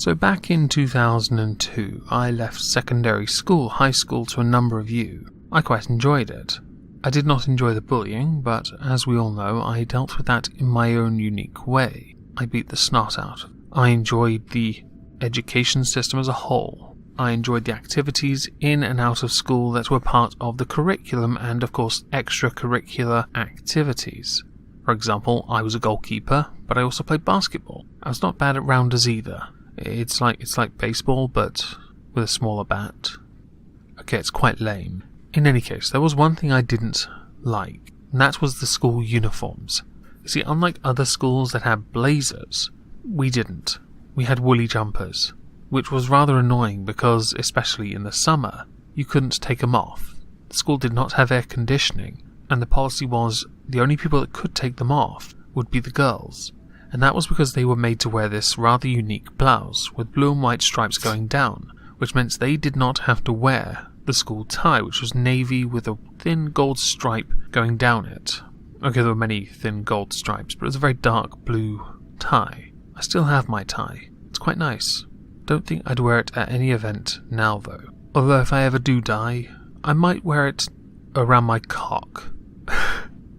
So back in 2002, I left secondary school, high school to a number of you. I quite enjoyed it. I did not enjoy the bullying, but as we all know, I dealt with that in my own unique way. I beat the snot out of it. I enjoyed the education system as a whole. I enjoyed the activities in and out of school that were part of the curriculum and, of course, extracurricular activities. For example, I was a goalkeeper, but I also played basketball. I was not bad at rounders either. It's like baseball, but with a smaller bat. Okay, it's quite lame. In any case, there was one thing I didn't like, and that was the school uniforms. You see, unlike other schools that had blazers, we didn't. We had woolly jumpers, which was rather annoying because, especially in the summer, you couldn't take them off. The school did not have air conditioning, and the policy was the only people that could take them off would be the girls. And that was because they were made to wear this rather unique blouse with blue and white stripes going down, which meant they did not have to wear the school tie, which was navy with a thin gold stripe going down it. Okay, there were many thin gold stripes, but it was a very dark blue tie. I still have my tie. It's quite nice. Don't think I'd wear it at any event now, though. Although if I ever do die, I might wear it around my cock.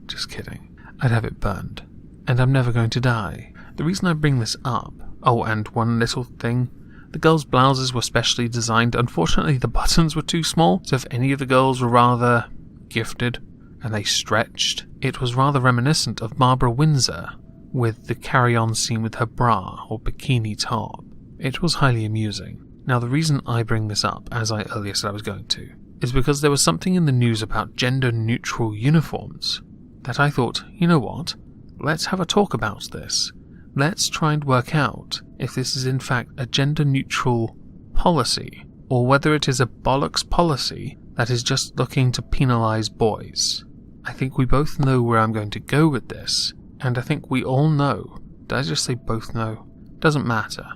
Just kidding. I'd have it burned. And I'm never going to die. The reason I bring this up... Oh, and one little thing. The girls' blouses were specially designed. Unfortunately, the buttons were too small, so if any of the girls were rather gifted and they stretched, it was rather reminiscent of Barbara Windsor with the carry-on scene with her bra or bikini top. It was highly amusing. Now, the reason I bring this up, as I earlier said I was going to, is because there was something in the news about gender-neutral uniforms that I thought, you know what, let's have a talk about this. Let's try and work out if this is in fact a gender-neutral policy, or whether it is a bollocks policy that is just looking to penalise boys. I think we both know where I'm going to go with this, and I think we all know. Did I just say both know? Doesn't matter.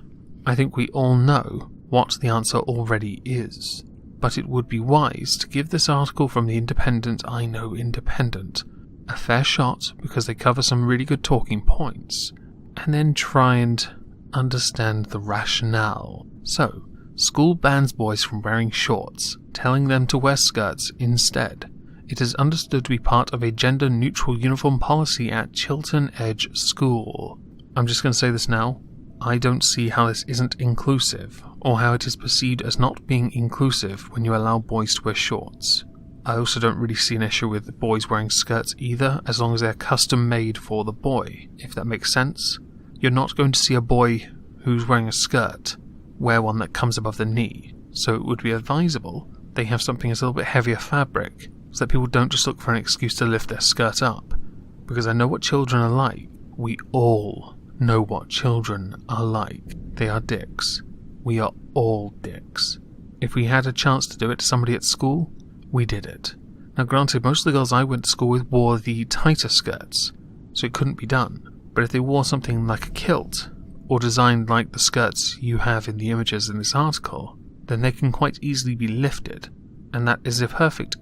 I think we all know what the answer already is. But it would be wise to give this article from the Independent, I Know Independent, a fair shot because they cover some really good talking points, and then try and understand the rationale. So, school bans boys from wearing shorts, telling them to wear skirts instead. It is understood to be part of a gender-neutral uniform policy at Chiltern Edge School. I'm just going to say this now. I don't see how this isn't inclusive, or how it is perceived as not being inclusive when you allow boys to wear shorts. I also don't really see an issue with boys wearing skirts either, as long as they're custom made for the boy, if that makes sense. You're not going to see a boy who's wearing a skirt wear one that comes above the knee, so it would be advisable they have something that's a little bit heavier fabric, so that people don't just look for an excuse to lift their skirt up. Because I know what children are like. We all know what children are like. They are dicks. We are all dicks. If we had a chance to do it to somebody at school, we did it. Now granted, most of the girls I went to school with wore the tighter skirts, so it couldn't be done. But if they wore something like a kilt, or designed like the skirts you have in the images in this article, then they can quite easily be lifted, and that is a perfect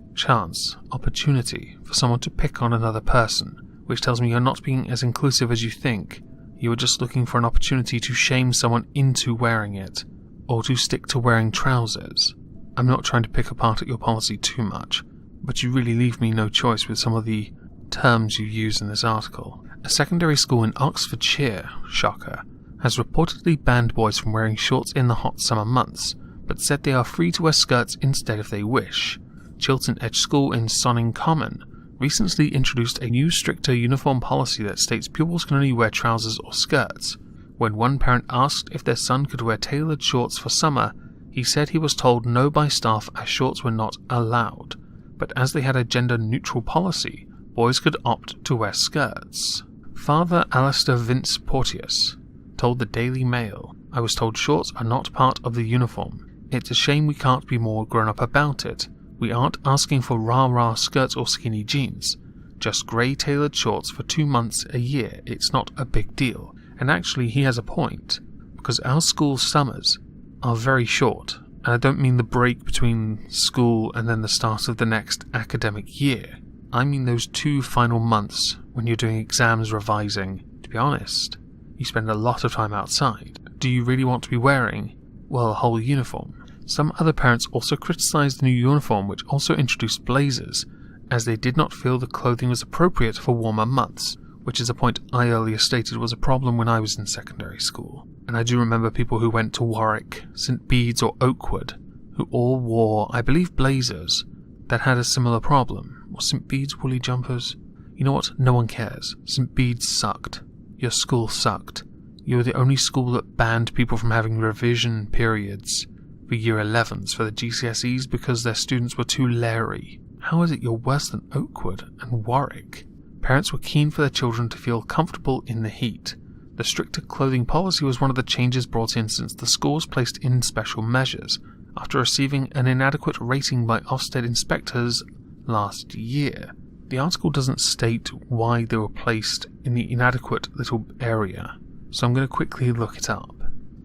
opportunity for someone to pick on another person, which tells me you're not being as inclusive as you think. You are just looking for an opportunity to shame someone into wearing it, or to stick to wearing trousers. I'm not trying to pick apart at your policy too much, but you really leave me no choice with some of the terms you use in this article. A secondary school in Oxfordshire, shocker, has reportedly banned boys from wearing shorts in the hot summer months, but said they are free to wear skirts instead if they wish. Chiltern Edge School in Sonning Common recently introduced a new stricter uniform policy that states pupils can only wear trousers or skirts. When one parent asked if their son could wear tailored shorts for summer, he said he was told no by staff as shorts were not allowed, but as they had a gender-neutral policy, boys could opt to wear skirts. Father Alistair Vince Porteous told the Daily Mail, "I was told shorts are not part of the uniform. It's a shame we can't be more grown-up about it. We aren't asking for rah-rah skirts or skinny jeans. Just grey tailored shorts for 2 months a year. It's not a big deal." And actually he has a point, because our school summers are very short, and I don't mean the break between school and then the start of the next academic year. I mean those 2 final months when you're doing exams, revising. To be honest, you spend a lot of time outside. Do you really want to be wearing, well, a whole uniform? Some other parents also criticised the new uniform, which also introduced blazers, as they did not feel the clothing was appropriate for warmer months, which is a point I earlier stated was a problem when I was in secondary school. And I do remember people who went to Warwick, St Bede's or Oakwood, who all wore, I believe, blazers that had a similar problem. Or St Bede's woolly jumpers? You know what? No one cares. St Bede's sucked. Your school sucked. You were the only school that banned people from having revision periods for year 11s for the GCSEs because their students were too leery. How is it you're worse than Oakwood and Warwick? Parents were keen for their children to feel comfortable in the heat. The stricter clothing policy was one of the changes brought in since the school was placed in special measures, after receiving an inadequate rating by Ofsted inspectors last year. The article doesn't state why they were placed in the inadequate little area, so I'm going to quickly look it up.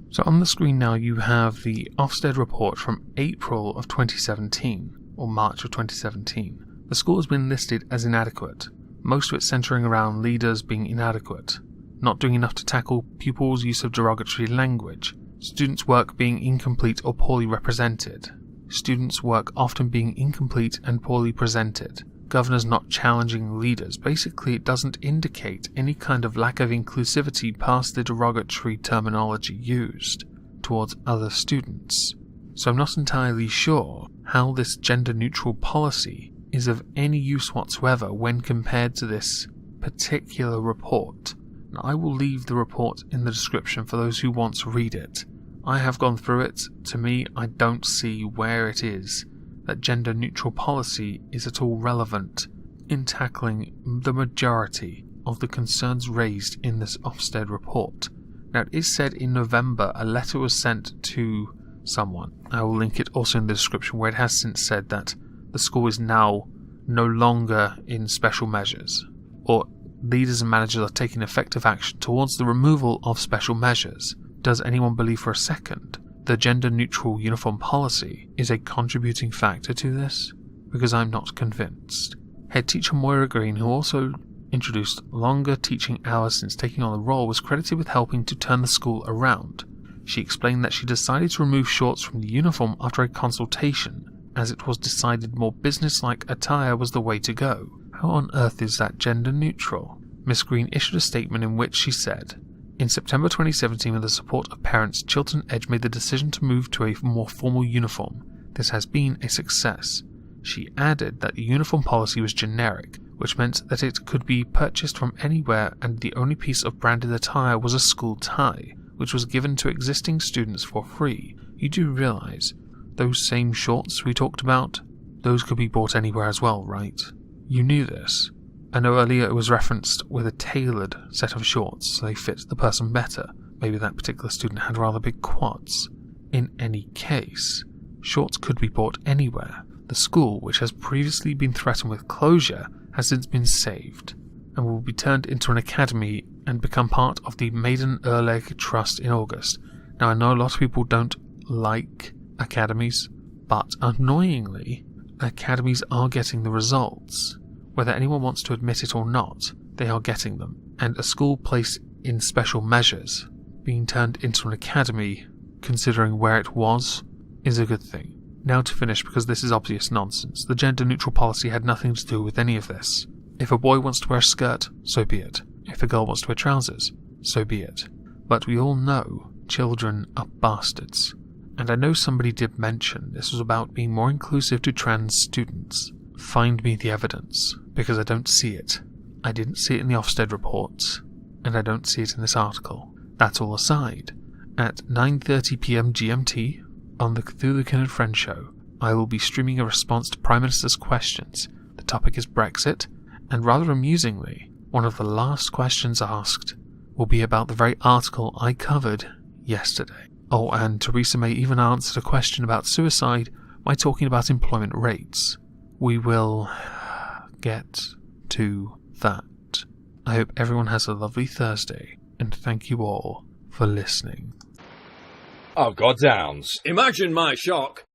So on the screen now you have the Ofsted report from April of 2017, or March of 2017. The school has been listed as inadequate, most of it centering around leaders being inadequate, not doing enough to tackle pupils' use of derogatory language, students' work being incomplete or poorly represented, students' work often being incomplete and poorly presented, governors not challenging leaders. Basically, it doesn't indicate any kind of lack of inclusivity past the derogatory terminology used towards other students. So I'm not entirely sure how this gender-neutral policy is of any use whatsoever when compared to this particular report. Now, I will leave the report in the description for those who want to read it. I have gone through it. To me, I don't see where it is that gender-neutral policy is at all relevant in tackling the majority of the concerns raised in this Ofsted report. Now, it is said in November a letter was sent to someone. I will link it also in the description, where it has since said that the school is now no longer in special measures, or leaders and managers are taking effective action towards the removal of special measures. Does anyone believe for a second the gender-neutral uniform policy is a contributing factor to this? Because I'm not convinced. Head teacher Moira Green, who also introduced longer teaching hours since taking on the role, was credited with helping to turn the school around. She explained that she decided to remove shorts from the uniform after a consultation, as it was decided more business-like attire was the way to go. How on earth is that gender-neutral? Miss Green issued a statement in which she said, "In September 2017, with the support of parents, Chiltern Edge made the decision to move to a more formal uniform. This has been a success." She added that the uniform policy was generic, which meant that it could be purchased from anywhere, and the only piece of branded attire was a school tie, which was given to existing students for free. You do realise, those same shorts we talked about, those could be bought anywhere as well, right? You knew this. I know earlier it was referenced with a tailored set of shorts, so they fit the person better. Maybe that particular student had rather big quads. In any case, shorts could be bought anywhere. The school, which has previously been threatened with closure, has since been saved, and will be turned into an academy and become part of the Maiden Erleg Trust in August. Now, I know a lot of people don't like academies, but annoyingly, academies are getting the results. Whether anyone wants to admit it or not, they are getting them. And a school placed in special measures, being turned into an academy, considering where it was, is a good thing. Now to finish, because this is obvious nonsense, the gender-neutral policy had nothing to do with any of this. If a boy wants to wear a skirt, so be it. If a girl wants to wear trousers, so be it. But we all know children are bastards. And I know somebody did mention this was about being more inclusive to trans students. Find me the evidence, because I don't see it. I didn't see it in the Ofsted reports, and I don't see it in this article. That all aside, at 9:30 PM GMT, on the Cthulhu-Kin and Friends show, I will be streaming a response to Prime Minister's questions. The topic is Brexit, and rather amusingly, one of the last questions asked will be about the very article I covered yesterday. Oh, and Theresa May even answered a question about suicide by talking about employment rates. We will get to that. I hope everyone has a lovely Thursday, and thank you all for listening. Oh, goddowns. Imagine my shock